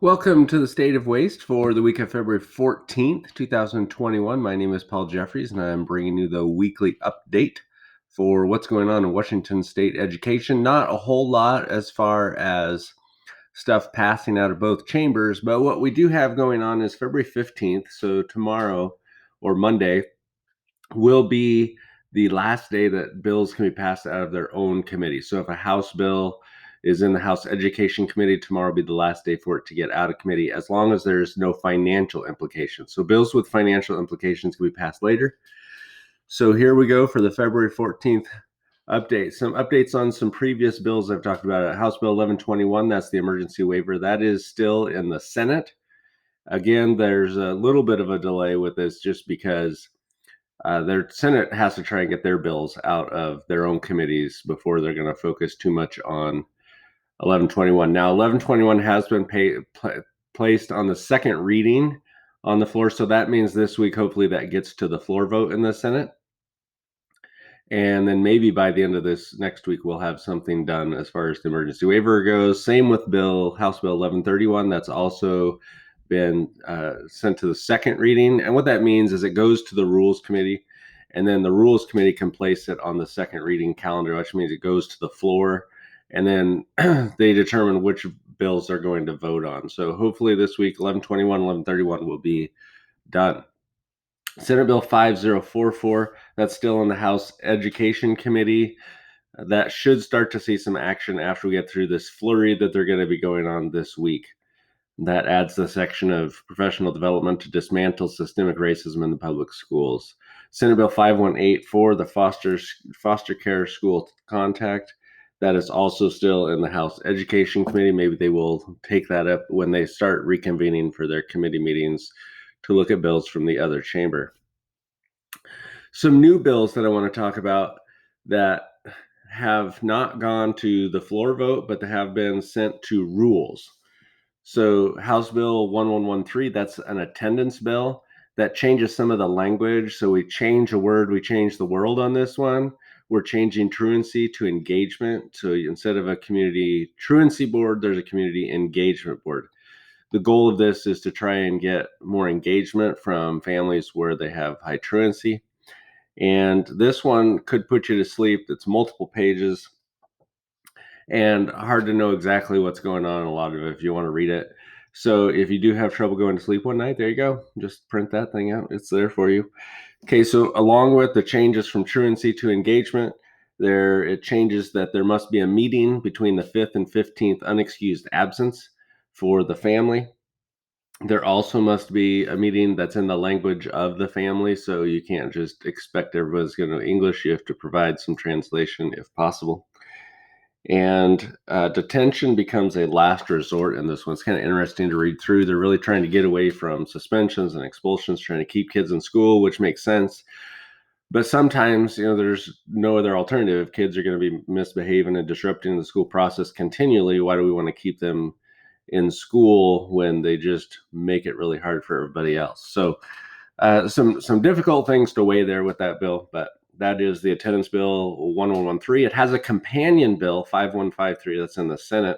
Welcome to the State of Waste for the week of February 14th, 2021. My name is Paul Jeffries, and I'm bringing you the weekly update for what's going on in Washington State education. Not a whole lot as far as stuff passing out of both chambers, but what we do have going on is February 15th, so tomorrow or Monday, will be the last day that bills can be passed out of their own committee. So if a House bill is in the House Education Committee, tomorrow will be the last day for it to get out of committee, as long as there's no financial implications. So bills with financial implications can be passed later. So here we go for the February 14th update. Some updates on some previous bills I've talked about. House Bill 1121, that's the emergency waiver. That is still in the Senate. Again, there's a little bit of a delay with this just because their Senate has to try and get their bills out of their own committees before they're going to focus too much on 1121. Now, 1121 has been placed on the second reading on the floor, so that means this week, hopefully, that gets to the floor vote in the Senate. And then maybe by the end of this next week, we'll have something done as far as the emergency waiver goes. Same with House Bill 1131. That's also been sent to the second reading. And what that means is it goes to the Rules Committee, and then the Rules Committee can place it on the second reading calendar, which means it goes to the floor, and then they determine which bills they're going to vote on. So hopefully this week, 1121, 1131 will be done. Senate Bill 5044, that's still in the House Education Committee. That should start to see some action after we get through this flurry that they're going to be going on this week. That adds the section of professional development to dismantle systemic racism in the public schools. Senate Bill 5184, the foster care school contact, that is also still in the House Education Committee. Maybe they will take that up when they start reconvening for their committee meetings to look at bills from the other chamber. Some new bills that I want to talk about that have not gone to the floor vote, but they have been sent to rules. So House Bill 1113, that's an attendance bill that changes some of the language. So we change a word, we change the world on this one. We're changing truancy to engagement. So instead of a community truancy board, there's a community engagement board. The goal of this is to try and get more engagement from families where they have high truancy. And this one could put you to sleep. It's multiple pages and hard to know exactly what's going on in a lot of it if you want to read it. So if you do have trouble going to sleep one night, there you go. Just print that thing out. It's there for you. Okay, so along with the changes from truancy to engagement, it changes that there must be a meeting between the 5th and 15th unexcused absence for the family. There also must be a meeting that's in the language of the family, so you can't just expect everyone's going to know English. You have to provide some translation if possible. And detention becomes a last resort in this one. It's kind of interesting to read through. They're really trying to get away from suspensions and expulsions, trying to keep kids in school, which makes sense. But sometimes, there's no other alternative. Kids are going to be misbehaving and disrupting the school process continually. Why do we want to keep them in school when they just make it really hard for everybody else? So some difficult things to weigh there with that bill, but that is the attendance bill 1113. It has a companion bill 5153 that's in the Senate.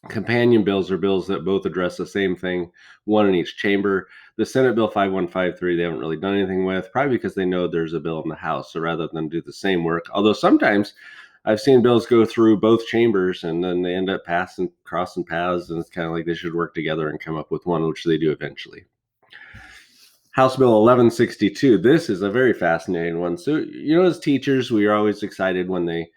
Companion bills are bills that both address the same thing, one in each chamber. The Senate Bill 5153 they haven't really done anything with, probably because they know there's a bill in the House. So rather than do the same work, although sometimes I've seen bills go through both chambers and then they end up crossing paths, and it's kind of like they should work together and come up with one, which they do eventually. House Bill 1162. This is a very fascinating one. So, as teachers, we are always excited when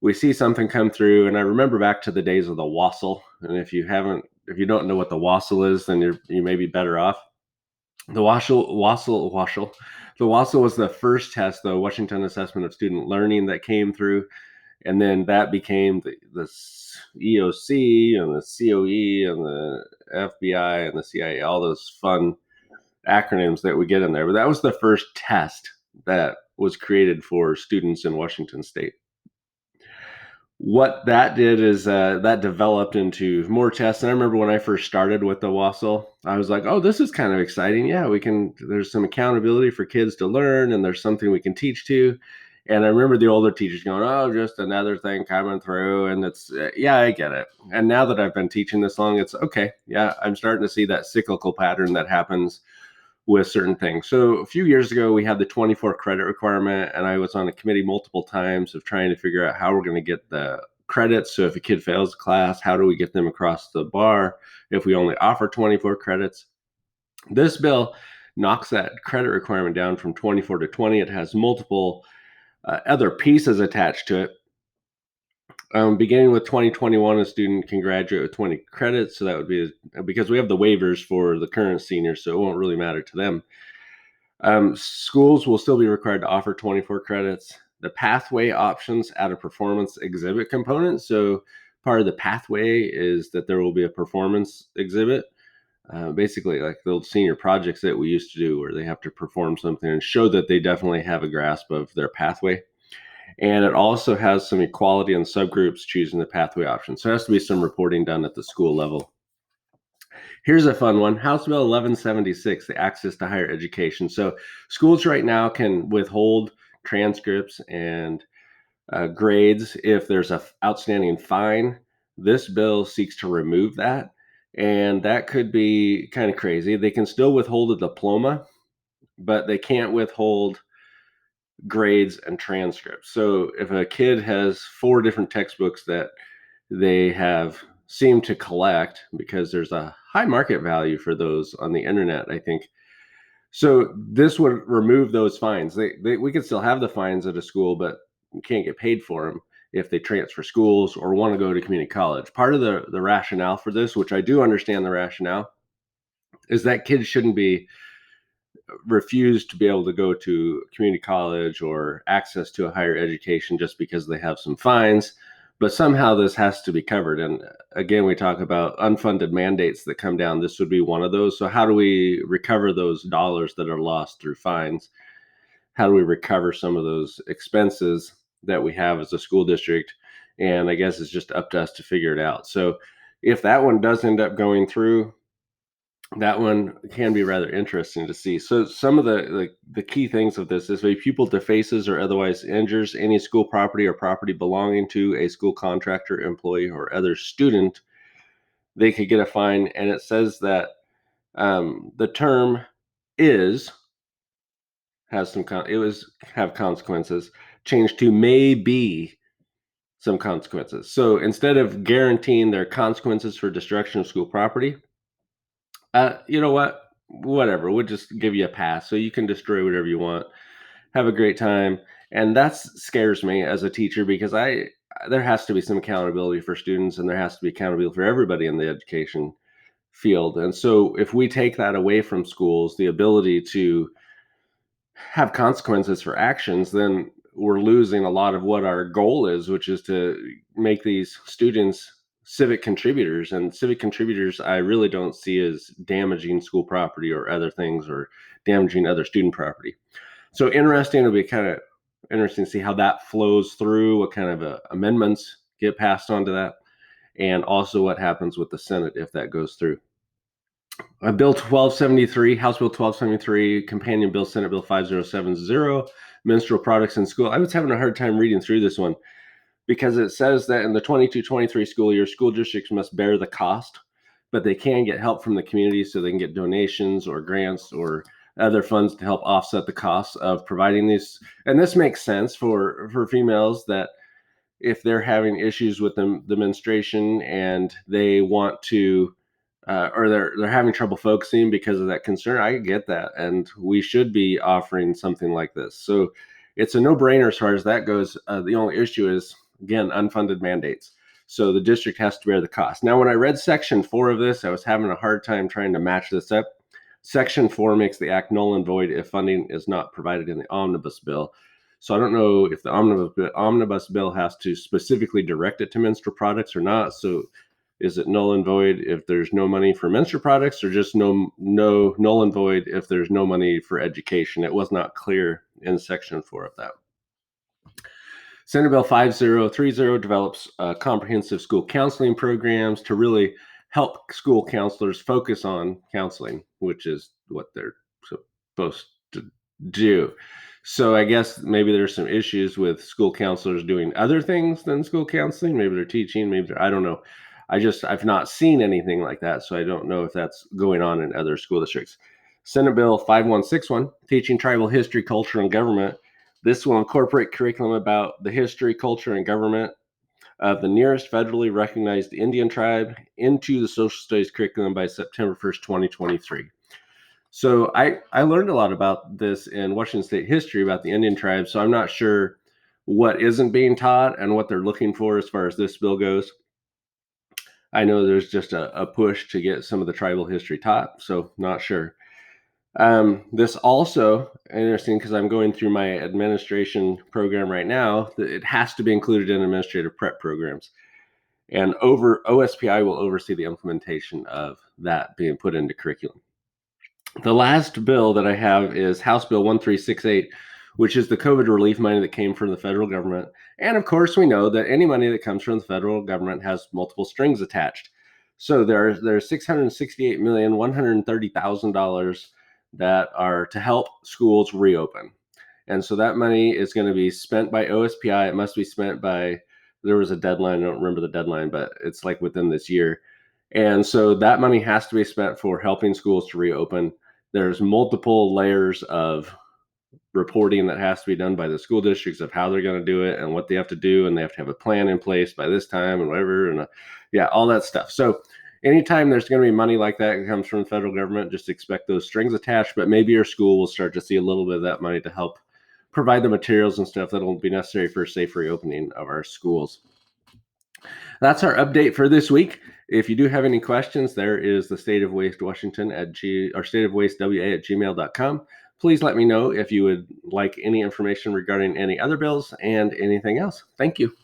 we see something come through. And I remember back to the days of the WASL. And if you don't know what the WASL is, then you may be better off. The WASL was the first test, the Washington Assessment of Student Learning, that came through. And then that became the EOC and the COE and the FBI and the CIA, all those fun acronyms that we get in there. But that was the first test that was created for students in Washington State. What that did is that developed into more tests. And I remember when I first started with the WASL, I was like, oh, this is kind of exciting. Yeah, there's some accountability for kids to learn, and there's something we can teach to. And I remember the older teachers going, "Oh, just another thing coming through." And it's, yeah, I get it. And now that I've been teaching this long, it's okay. Yeah, I'm starting to see that cyclical pattern that happens with certain things. So a few years ago, we had the 24 credit requirement, and I was on a committee multiple times of trying to figure out how we're going to get the credits. So if a kid fails a class, how do we get them across the bar if we only offer 24 credits? This bill knocks that credit requirement down from 24 to 20. It has multiple other pieces attached to it. Beginning with 2021, a student can graduate with 20 credits. So that would be because we have the waivers for the current seniors, so it won't really matter to them. Schools will still be required to offer 24 credits. The pathway options add a performance exhibit component. So part of the pathway is that there will be a performance exhibit. Basically, like the old senior projects that we used to do, where they have to perform something and show that they definitely have a grasp of their pathway. And it also has some equality in subgroups choosing the pathway option. So there has to be some reporting done at the school level. Here's a fun one. House Bill 1176, the Access to Higher Education. So schools right now can withhold transcripts and grades if there's a outstanding fine. This bill seeks to remove that. And that could be kind of crazy. They can still withhold a diploma, but they can't withhold grades and transcripts. So if a kid has 4 different textbooks that they have seemed to collect, because there's a high market value for those on the internet, I think. So this would remove those fines. We could still have the fines at a school, but you can't get paid for them if they transfer schools or want to go to community college. Part of the rationale for this, which I do understand the rationale, is that kids shouldn't be refused to be able to go to community college or access to a higher education just because they have some fines. But somehow this has to be covered. And again, we talk about unfunded mandates that come down. This would be one of those. So how do we recover those dollars that are lost through fines? How do we recover some of those expenses that we have as a school district? And I guess it's just up to us to figure it out. So if that one does end up going through, that one can be rather interesting to see. So some of the key things of this is, if a pupil defaces or otherwise injures any school property or property belonging to a school contractor, employee, or other student, they could get a fine. And it says that the term is has some it was have consequences, changed to may be some consequences. So instead of guaranteeing their consequences for destruction of school property, you know what? Whatever. We'll just give you a pass. So you can destroy whatever you want. Have a great time. And that scares me as a teacher, because there has to be some accountability for students, and there has to be accountability for everybody in the education field. And so if we take that away from schools, the ability to have consequences for actions, then we're losing a lot of what our goal is, which is to make these students civic contributors. And civic contributors, I really don't see as damaging school property or other things, or damaging other student property. So interesting. It'll be kind of interesting to see how that flows through, what kind of amendments get passed on to that, and also what happens with the Senate if that goes through. Bill 1273, House Bill 1273, Companion Bill, Senate Bill 5070, menstrual products in school. I was having a hard time reading through this one, because it says that in the 22-23 school year, school districts must bear the cost, but they can get help from the community, so they can get donations or grants or other funds to help offset the costs of providing these. And this makes sense for females, that if they're having issues with the menstruation, and they want to or they're having trouble focusing because of that concern, I get that, and we should be offering something like this. So it's a no-brainer as far as that goes. The only issue is, again, unfunded mandates. So the district has to bear the cost. Now, when I read Section 4 of this, I was having a hard time trying to match this up. Section 4 makes the act null and void if funding is not provided in the omnibus bill. So I don't know if the omnibus bill has to specifically direct it to menstrual products or not. So is it null and void if there's no money for menstrual products, or just no null and void if there's no money for education? It was not clear in Section 4 of that. Senate Bill 5030 develops comprehensive school counseling programs to really help school counselors focus on counseling, which is what they're supposed to do. So I guess maybe there's some issues with school counselors doing other things than school counseling. Maybe they're teaching, maybe I don't know. I've not seen anything like that, so I don't know if that's going on in other school districts. Senate Bill 5161, teaching tribal history, culture, and government. This will incorporate curriculum about the history, culture, and government of the nearest federally recognized Indian tribe into the social studies curriculum by September 1st, 2023. So I learned a lot about this in Washington State history about the Indian tribes. So I'm not sure what isn't being taught and what they're looking for as far as this bill goes. I know there's just a push to get some of the tribal history taught, so not sure. This also interesting because I'm going through my administration program right now. It has to be included in administrative prep programs, and over OSPI will oversee the implementation of that being put into curriculum. The last bill that I have is House Bill 1368, which is the COVID relief money that came from the federal government. And of course, we know that any money that comes from the federal government has multiple strings attached. So there's $668,130,000 that are to help schools reopen. And so that money is going to be spent by OSPI. It must be spent by, there was a deadline. I don't remember the deadline, but it's like within this year. And so that money has to be spent for helping schools to reopen. There's multiple layers of reporting that has to be done by the school districts of how they're going to do it and what they have to do. And they have to have a plan in place by this time and whatever. And yeah, all that stuff. So anytime there's going to be money like that comes from the federal government, just expect those strings attached. But maybe your school will start to see a little bit of that money to help provide the materials and stuff that'll be necessary for a safe reopening of our schools. That's our update for this week. If you do have any questions, there is the State of Waste Washington or State of Waste WA at gmail.com. Please let me know if you would like any information regarding any other bills and anything else. Thank you.